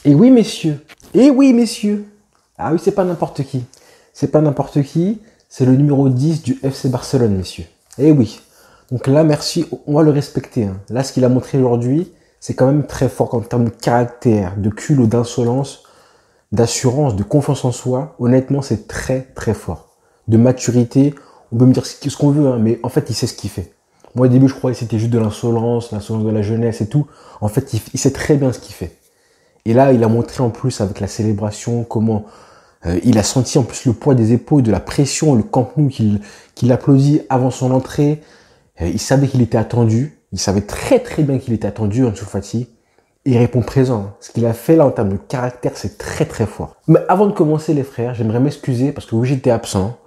Et oui, messieurs. Et oui, messieurs. Ah oui, c'est pas n'importe qui. C'est pas n'importe qui. C'est le numéro 10 du FC Barcelone, messieurs. Et oui. Donc là, merci. On va le respecter. Hein. Là, ce qu'il a montré aujourd'hui, c'est quand même très fort en termes de caractère, de culot, d'insolence, d'assurance, de confiance en soi. Honnêtement, c'est très, très fort. De maturité. On peut me dire ce qu'on veut, hein, mais en fait, il sait ce qu'il fait. Moi, au début, je croyais que c'était juste de l'insolence de la jeunesse et tout. En fait, il sait très bien ce qu'il fait. Et là, il a montré en plus avec la célébration comment il a senti en plus le poids des épaules, de la pression, le Camp Nou qu'il applaudit avant son entrée. Il savait qu'il était attendu. Il savait très très bien qu'il était attendu, Ansu Fati. Et il répond présent. Ce qu'il a fait là en termes de caractère, c'est très très fort. Mais avant de commencer les frères, j'aimerais m'excuser parce que oui, j'étais absent.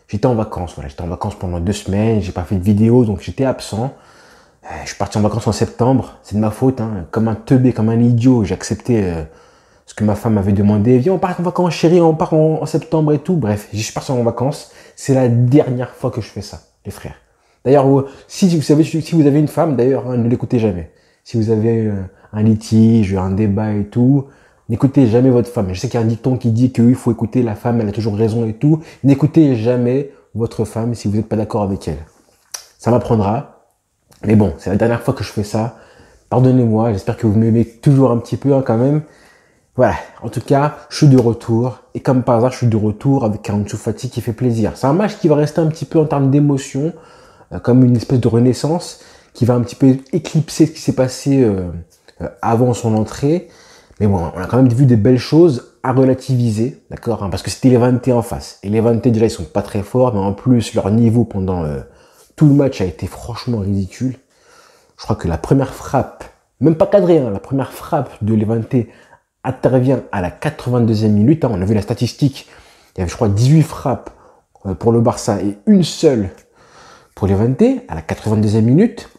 J'étais en vacances, voilà. J'étais en vacances pendant 2 semaines. J'ai pas fait de vidéo, donc j'étais absent. Je suis parti en vacances en septembre. C'est de ma faute, hein. Comme un teubé, comme un idiot. J'ai accepté ce que ma femme m'avait demandé. Viens, on part en vacances, chérie, on part en septembre et tout. Bref, je suis parti en vacances. C'est la dernière fois que je fais ça, les frères. D'ailleurs, si vous avez une femme, d'ailleurs, hein, ne l'écoutez jamais. Si vous avez un litige, un débat et tout, n'écoutez jamais votre femme. Je sais qu'il y a un dicton qui dit qu'il faut écouter la femme, elle a toujours raison et tout. N'écoutez jamais votre femme si vous n'êtes pas d'accord avec elle. Ça m'apprendra. Mais bon, c'est la dernière fois que je fais ça. Pardonnez-moi, j'espère que vous m'aimez toujours un petit peu hein, quand même. Voilà, en tout cas, je suis de retour. Et comme par hasard, je suis de retour avec un Ansu Fati qui fait plaisir. C'est un match qui va rester un petit peu en termes d'émotion, comme une espèce de renaissance, qui va un petit peu éclipser ce qui s'est passé avant son entrée. Mais bon, on a quand même vu des belles choses à relativiser, d'accord hein, parce que c'était les Levante en face. Et les Levante, déjà, ils sont pas très forts, mais en plus, leur niveau pendant tout le match a été franchement ridicule. Je crois que la première frappe, même pas cadrée, hein, la première frappe de Levante intervient à la 82e minute. Hein, on a vu la statistique. Il y avait, je crois, 18 frappes pour le Barça et une seule pour Levante à la 82e minute.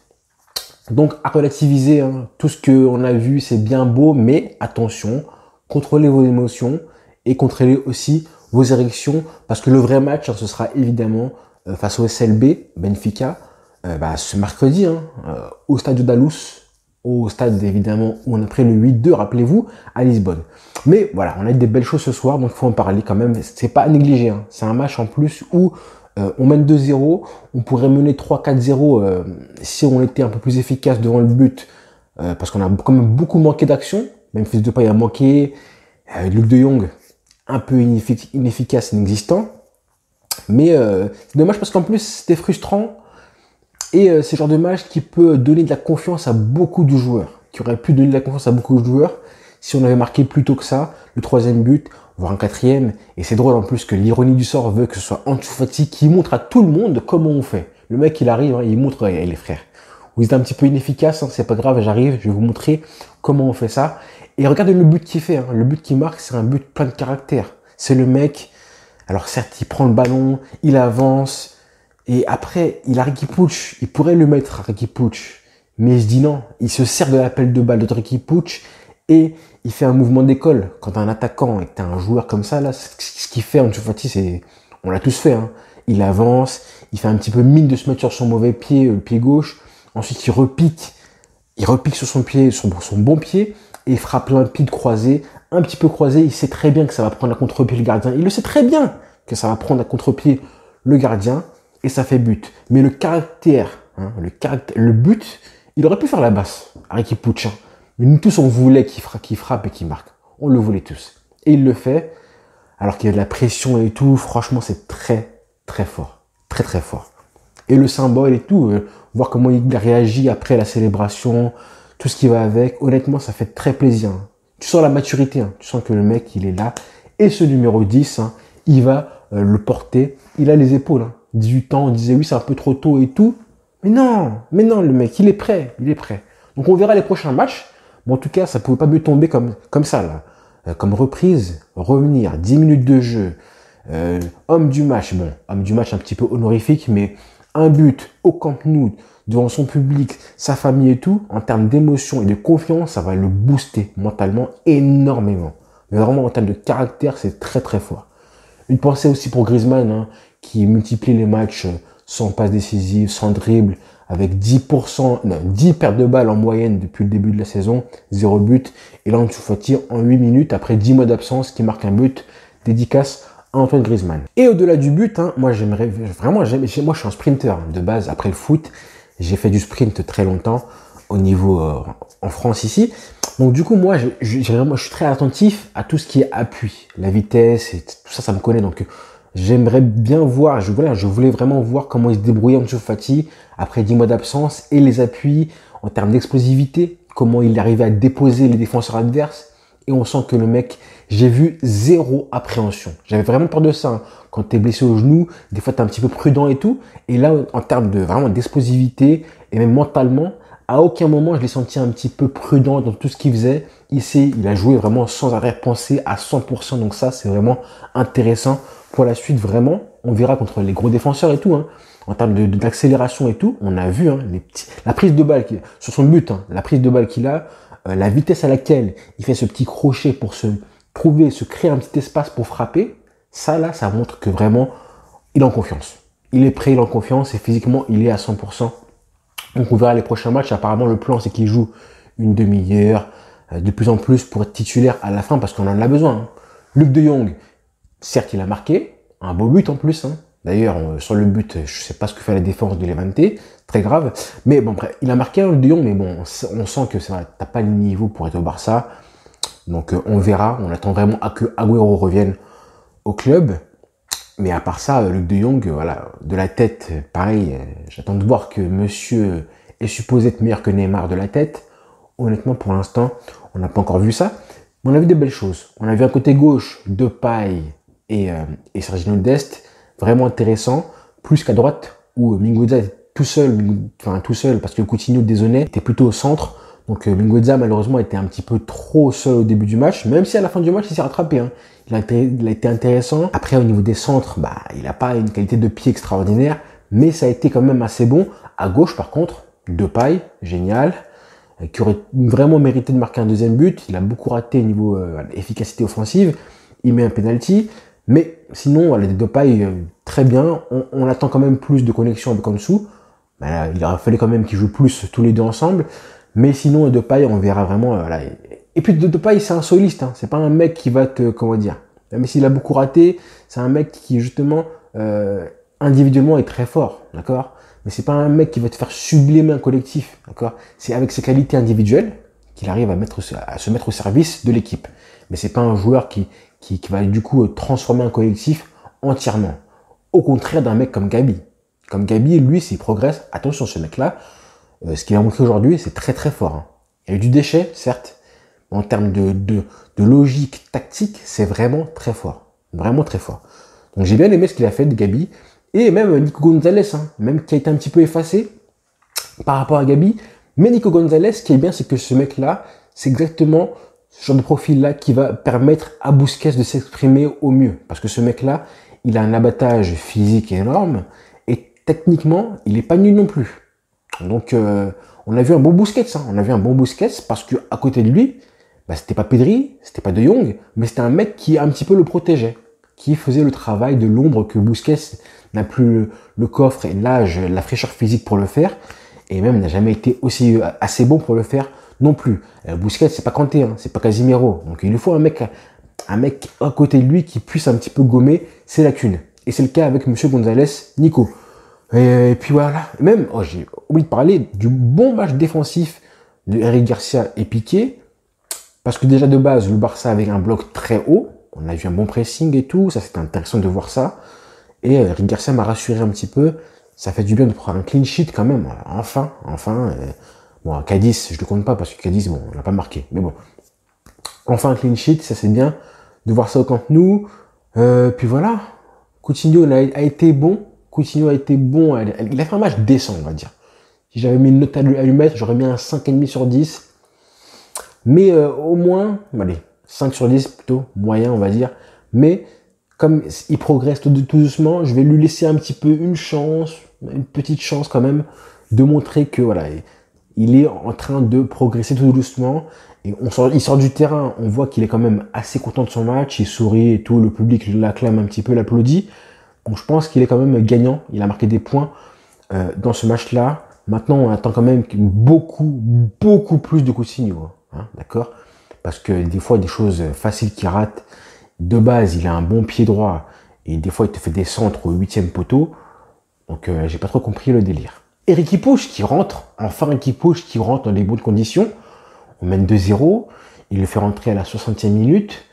Donc, à relativiser, hein, tout ce qu'on a vu, c'est bien beau, mais attention, contrôlez vos émotions et contrôlez aussi vos érections parce que le vrai match, hein, ce sera évidemment face au SLB, Benfica, ce mercredi, hein, au Stade d'Alus, au stade évidemment où on a pris le 8-2, rappelez-vous, à Lisbonne. Mais voilà, on a eu des belles choses ce soir, donc il faut en parler quand même. C'est pas à négliger, hein. C'est un match en plus où on mène 2-0, on pourrait mener 3-4-0 si on était un peu plus efficace devant le but, parce qu'on a quand même beaucoup manqué d'action. Même Fils de Paille a manqué, Luc de Jong un peu inefficace, inexistant. Mais c'est dommage parce qu'en plus c'était frustrant. Et c'est le genre de match qui peut donner de la confiance à beaucoup de joueurs, qui aurait pu donner de la confiance à beaucoup de joueurs si on avait marqué plus tôt que ça le 3e but, voire un 4e. Et c'est drôle en plus que l'ironie du sort veut que ce soit Ansu Fati qui montre à tout le monde comment on fait. Le mec, il arrive, hein, il montre, les frères, vous êtes un petit peu inefficace, hein, c'est pas grave, j'arrive, je vais vous montrer comment on fait ça. Et regardez le but qu'il fait, hein, le but qu'il marque, c'est un but plein de caractère. C'est le mec, alors certes, il prend le ballon, il avance. Et après, il a Riqui Puig. Il pourrait le mettre à Riqui Puig. Mais je dis non. Il se sert de l'appel de balle de Riqui Puig et il fait un mouvement d'école. Quand t'es un attaquant et que t'es un joueur comme ça, là, ce qu'il fait, Ansu Fati, c'est, on l'a tous fait, hein. Il avance, il fait un petit peu mine de se mettre sur son mauvais pied, le pied gauche. Ensuite, il repique sur son pied, son bon pied et il frappe limpide, croisé, un petit peu croisé. Il sait très bien que ça va prendre à contre-pied le gardien. Il le sait très bien que ça va prendre à contre-pied le gardien. Et ça fait but. Mais le caractère, hein, le but, il aurait pu faire la basse à Riqui Puig. Mais nous tous, on voulait qu'il frappe et qu'il marque. On le voulait tous. Et il le fait, alors qu'il y a de la pression et tout. Franchement, c'est très, très fort. Très, très fort. Et le symbole et tout, voir comment il réagit après la célébration, tout ce qui va avec. Honnêtement, ça fait très plaisir. Hein. Tu sens la maturité. Hein. Tu sens que le mec, il est là. Et ce numéro 10, hein, il va le porter. Il a les épaules. Hein. 18 ans, on disait oui, c'est un peu trop tôt et tout. Mais non, le mec, il est prêt. Donc on verra les prochains matchs. Mais en tout cas, ça pouvait pas mieux tomber comme ça, là. Comme reprise, revenir, 10 minutes de jeu, homme du match. Bon, homme du match un petit peu honorifique, mais un but au Camp Nou, devant son public, sa famille et tout, en termes d'émotion et de confiance, ça va le booster mentalement énormément. Mais vraiment, en termes de caractère, c'est très très fort. Une pensée aussi pour Griezmann, hein, qui multiplie les matchs sans passe décisive, sans dribble, avec 10%, non, 10 pertes de balles en moyenne depuis le début de la saison, 0 but. Et là, Ansu Fati, en 8 minutes, après 10 mois d'absence, qui marque un but, dédicace à Antoine Griezmann. Et au-delà du but, hein, moi, j'aimerais vraiment, moi, je suis un sprinter de base. Après le foot, j'ai fait du sprint très longtemps au niveau en France ici. Donc du coup, moi, je suis très attentif à tout ce qui est appui, la vitesse et tout ça, ça me connaît. Donc j'aimerais bien voir, je voulais vraiment voir comment il se débrouillait Ansu Fati après 10 mois d'absence et les appuis en termes d'explosivité, comment il arrivait à déposer les défenseurs adverses. Et on sent que le mec, j'ai vu zéro appréhension. J'avais vraiment peur de ça. Hein. Quand t'es blessé au genou, des fois t'es un petit peu prudent et tout. Et là, en termes de vraiment d'explosivité et même mentalement, à aucun moment je l'ai senti un petit peu prudent dans tout ce qu'il faisait. Ici, il a joué vraiment sans arrière-pensée à 100%. Donc ça, c'est vraiment intéressant pour la suite. Vraiment, on verra contre les gros défenseurs et tout. Hein. En termes d'accélération et tout, on a vu hein, la prise de balle sur son but, hein, la prise de balle qu'il a, la vitesse à laquelle il fait ce petit crochet pour se créer un petit espace pour frapper. Ça là, ça montre que vraiment, il est en confiance. Il est prêt, il est en confiance et physiquement, il est à 100%. Donc on verra les prochains matchs. Apparemment, le plan, c'est qu'il joue une demi-heure, de plus en plus pour être titulaire à la fin parce qu'on en a besoin. Hein. Luc de Jong, certes, il a marqué, un beau but en plus. Hein. D'ailleurs, sur le but, je sais pas ce que fait la défense de Levante, très grave. Mais bon, bref, il a marqué un Luc de Jong, mais bon, on sent que t'as pas le niveau pour être au Barça. Donc on verra, on attend vraiment à que Agüero revienne au club. Mais à part ça, Luc de Jong, voilà, de la tête, pareil, j'attends de voir que monsieur est supposé être meilleur que Neymar de la tête. Honnêtement, pour l'instant, on n'a pas encore vu ça. Mais on a vu des belles choses. On a vu un côté gauche, Depay et Serginho Dest, vraiment intéressant. Plus qu'à droite, où Mingueza est tout seul parce que Coutinho, désolé, était plutôt au centre. Donc Mingueza, malheureusement, était un petit peu trop seul au début du match, même si à la fin du match, il s'est rattrapé. Hein. Il a été intéressant. Après, au niveau des centres, il n'a pas une qualité de pied extraordinaire, mais ça a été quand même assez bon. À gauche, par contre, Depay, génial, qui aurait vraiment mérité de marquer un deuxième but. Il a beaucoup raté au niveau efficacité offensive. Il met un penalty. Mais sinon, voilà, Depay, très bien. On attend quand même plus de connexion avec Ansu. Il aurait fallu quand même qu'ils jouent plus tous les deux ensemble. Mais sinon, Depay, on verra vraiment. Voilà. Et puis Depay, c'est un soliste. Hein. C'est pas un mec qui va te, comment dire. Même s'il a beaucoup raté, c'est un mec qui justement individuellement est très fort, d'accord. Mais c'est pas un mec qui va te faire sublimer un collectif, d'accord. C'est avec ses qualités individuelles qu'il arrive à se mettre au service de l'équipe. Mais c'est pas un joueur qui va du coup transformer un collectif entièrement. Au contraire d'un mec comme Gabi. Comme Gabi, lui, s'il progresse, attention, ce mec-là, ce qu'il a montré aujourd'hui, c'est très très fort. Hein. Il y a eu du déchet, certes. En termes de logique tactique, c'est vraiment très fort. Vraiment très fort. Donc j'ai bien aimé ce qu'il a fait de Gabi. Et même Nico Gonzalez, hein, même qui a été un petit peu effacé par rapport à Gabi. Mais Nico Gonzalez, ce qui est bien, c'est que ce mec-là, c'est exactement ce genre de profil-là qui va permettre à Busquets de s'exprimer au mieux. Parce que ce mec-là, il a un abattage physique énorme. Et techniquement, il n'est pas nul non plus. Donc on a vu un bon Busquets. Hein. On a vu un bon Busquets parce que à côté de lui, c'était pas Pedri, c'était pas De Jong, mais c'était un mec qui un petit peu le protégeait, qui faisait le travail de l'ombre que Busquets n'a plus le coffre et l'âge, la fraîcheur physique pour le faire, et même n'a jamais été aussi assez bon pour le faire non plus. Busquets, c'est pas Kanté, hein, c'est pas Casemiro, donc il lui faut un mec à côté de lui qui puisse un petit peu gommer ses lacunes. Et c'est le cas avec Monsieur Gonzalez, Nico. Et puis voilà, même, j'ai oublié de parler du bon match défensif de Eric Garcia et Piqué. Parce que déjà de base, le Barça avec un bloc très haut, on a vu un bon pressing et tout, ça c'était intéressant de voir ça. Et Eric Garcia m'a rassuré un petit peu, ça fait du bien de prendre un clean sheet quand même, enfin. Bon, Cadiz, je le compte pas parce que Cadiz, bon, on l'a pas marqué, mais bon. Enfin un clean sheet, ça c'est bien de voir ça au Camp Nou. Puis voilà, Coutinho a été bon, il a fait un match décent, on va dire. Si j'avais mis une note à lui mettre, j'aurais mis un 5,5 sur 10. Mais au moins, allez, 5 sur 10 plutôt, moyen on va dire. Mais comme il progresse tout doucement, je vais lui laisser un petit peu une petite chance quand même, de montrer que voilà, il est en train de progresser tout doucement. Et il sort du terrain, on voit qu'il est quand même assez content de son match, il sourit et tout, le public l'acclame un petit peu, l'applaudit. Donc je pense qu'il est quand même gagnant, il a marqué des points dans ce match-là. Maintenant, on attend quand même beaucoup plus de Coutinho, hein, d'accord? Parce que des fois, des choses faciles qui ratent. De base, il a un bon pied droit et des fois, il te fait des centres au 8e poteau. Donc, j'ai pas trop compris le délire. Et Riqui Puig qui rentre, enfin Riqui Puig qui rentre dans les bonnes conditions. On mène 2-0, il le fait rentrer à la 60e minute.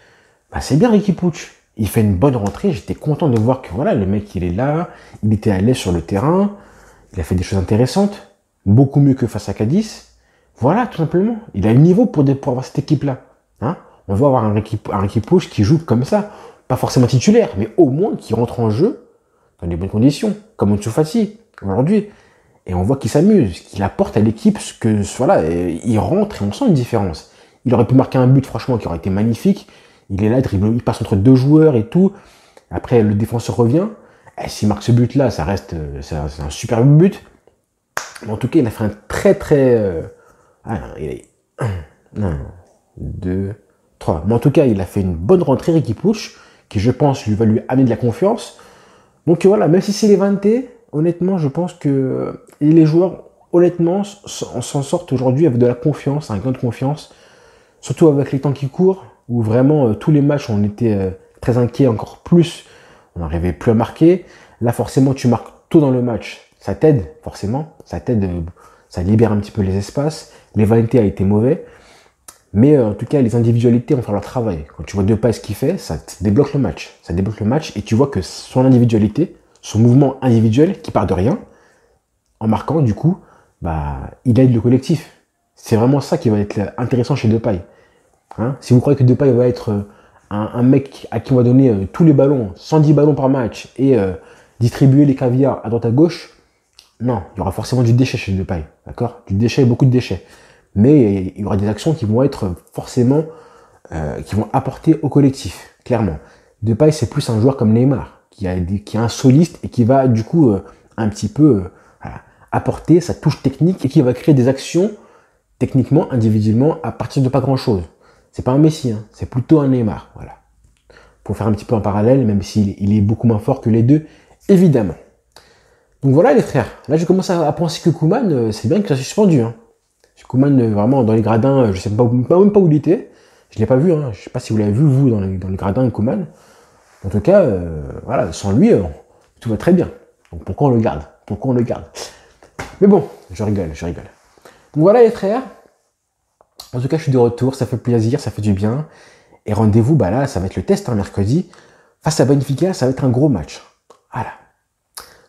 Bah, c'est bien Riqui Puig. Il fait une bonne rentrée, j'étais content de voir que voilà, le mec il est là, il était à l'aise sur le terrain, il a fait des choses intéressantes, beaucoup mieux que face à Cadiz. Voilà, tout simplement. Il a le niveau pour avoir cette équipe-là. Hein, on veut avoir un Riqui Puig qui joue comme ça. Pas forcément titulaire, mais au moins qui rentre en jeu dans des bonnes conditions, comme Ansu Fati aujourd'hui. Et on voit qu'il s'amuse, qu'il apporte à l'équipe ce que, voilà, il rentre et on sent une différence. Il aurait pu marquer un but, franchement, qui aurait été magnifique. Il est là, il passe entre deux joueurs et tout. Après, le défenseur revient. Et s'il marque ce but-là, ça reste, c'est un super but. Mais en tout cas, il a fait un très, il est 1, 2, 3. Mais en tout cas, il a fait une bonne rentrée, Riqui Puig, qui, je pense, lui va lui amener de la confiance. Donc voilà, même si c'est les 20, honnêtement, je pense que les joueurs, honnêtement, s'en sortent aujourd'hui avec de la confiance, un gain de confiance. Surtout avec les temps qui courent, où vraiment tous les matchs, on était très inquiets, encore plus. On n'arrivait plus à marquer. Là, forcément, tu marques tôt dans le match. Ça t'aide, forcément. Ça t'aide, ça libère un petit peu les espaces. Les 20 a été mauvais. Mais en tout cas, les individualités vont faire leur travail. Quand tu vois Depay ce qu'il fait, ça débloque le match. Ça débloque le match et tu vois que son individualité, son mouvement individuel qui part de rien, en marquant, du coup, bah, il aide le collectif. C'est vraiment ça qui va être intéressant chez Depay. Hein, si vous croyez que Depay va être un mec à qui on va donner tous les ballons, 110 ballons par match et distribuer les caviars à droite à gauche, non, il y aura forcément du déchet chez Depay, d'accord? Du déchet et beaucoup de déchets. Mais il y aura des actions qui vont être forcément, qui vont apporter au collectif, clairement. Depay, c'est plus un joueur comme Neymar, qui est un soliste et qui va du coup un petit peu voilà, apporter sa touche technique et qui va créer des actions techniquement, individuellement, à partir de pas grand-chose. C'est pas un Messi, hein, c'est plutôt un Neymar, voilà. Pour faire un petit peu un parallèle, même s'il est beaucoup moins fort que les deux, évidemment. Donc voilà les frères, là je commence à penser que Koeman, c'est bien que ça soit suspendu. Hein. Koeman, vraiment, dans les gradins, je sais même pas où il était. Je l'ai pas vu, hein. Je sais pas si vous l'avez vu, vous, dans les gradins de Koeman. En tout cas, voilà, sans lui, tout va très bien. Donc pourquoi on le garde? Pourquoi on le garde? Mais bon, je rigole. Donc voilà les frères. En tout cas, je suis de retour, ça fait plaisir, ça fait du bien. Et rendez-vous, bah là, ça va être le test, hein, mercredi. Face à Benfica, ça va être un gros match. Voilà.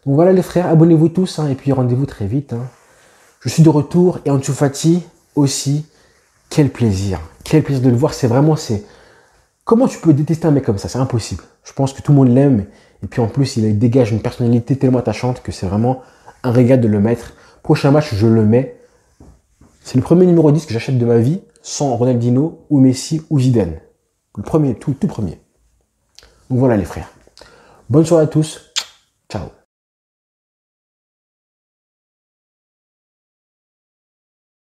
Donc voilà les frères, abonnez-vous tous, hein, et puis rendez-vous très vite. Hein. Je suis de retour, et Ansu Fati aussi. Quel plaisir de le voir, c'est... Comment tu peux détester un mec comme ça? C'est impossible. Je pense que tout le monde l'aime, et puis en plus, il dégage une personnalité tellement attachante que c'est vraiment un régal de le mettre. Prochain match, je le mets. C'est le premier numéro 10 que j'achète de ma vie, sans Ronaldinho, ou Messi, ou Zidane. Le premier, tout premier. Donc voilà les frères. Bonne soirée à tous. Ciao.